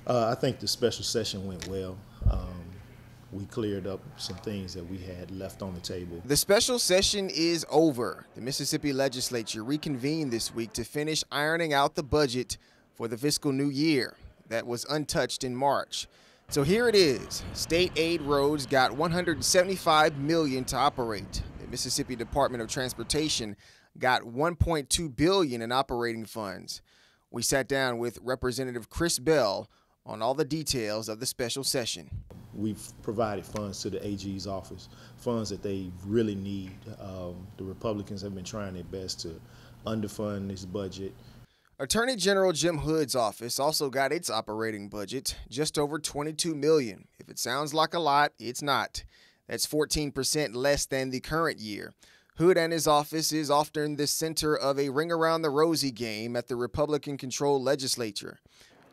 I think the special session went well. We cleared up some things that we had left on the table. The special session is over. The Mississippi legislature reconvened this week to finish ironing out the budget for the fiscal new year that was untouched in March. So here it is. State aid roads got $175 million to operate. The Mississippi Department of Transportation got $1.2 billion in operating funds. We sat down with Representative Chris Bell on all the details of the special session. We've provided funds to the AG's office, funds that they really need. The Republicans have been trying their best to underfund this budget. Attorney General Jim Hood's office also got its operating budget, just over $22 million. If it sounds like a lot, it's not. That's 14% less than the current year. Hood and his office is often the center of a ring-around-the-rosy game at the Republican-controlled legislature.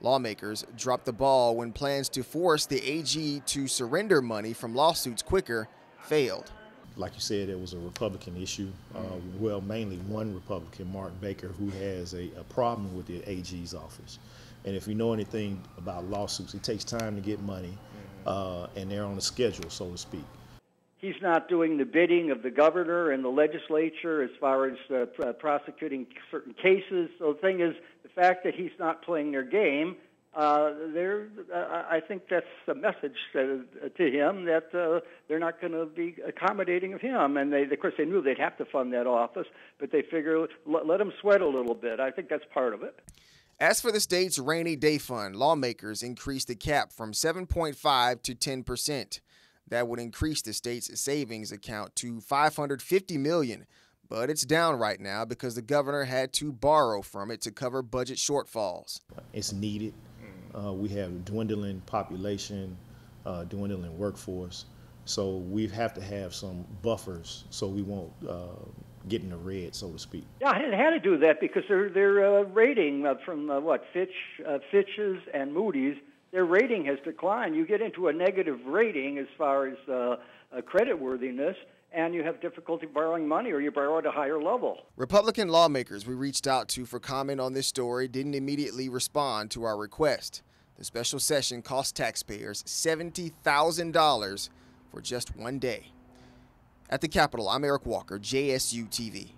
Lawmakers dropped the ball when plans to force the AG to surrender money from lawsuits quicker failed. Like you said, it was a Republican issue. Well, mainly one Republican, Mark Baker, who has a problem with the AG's office. And if you know anything about lawsuits, it takes time to get money, and they're on a schedule, so to speak. He's not doing the bidding of the governor and the legislature as far as prosecuting certain cases. So the thing is, the fact that he's not playing their game, I think that's a message to him that they're not going to be accommodating of him. And of course, they knew they'd have to fund that office, but they figure let him sweat a little bit. I think that's part of it. As for the state's rainy day fund, lawmakers increased the cap from 7.5 to 10%. That would increase the state's savings account to $550 million, but it's down right now because the governor had to borrow from it to cover budget shortfalls. It's needed. We have a dwindling population, dwindling workforce, so we have to have some buffers so we won't get in the red, so to speak. Yeah, it had to do that because their rating from Fitch's and Moody's, their rating has declined. You get into a negative rating as far as creditworthiness, and you have difficulty borrowing money, or you borrow at a higher level. Republican lawmakers we reached out to for comment on this story didn't immediately respond to our request. The special session cost taxpayers $70,000 for just one day. At the Capitol, I'm Eric Walker, JSU-TV.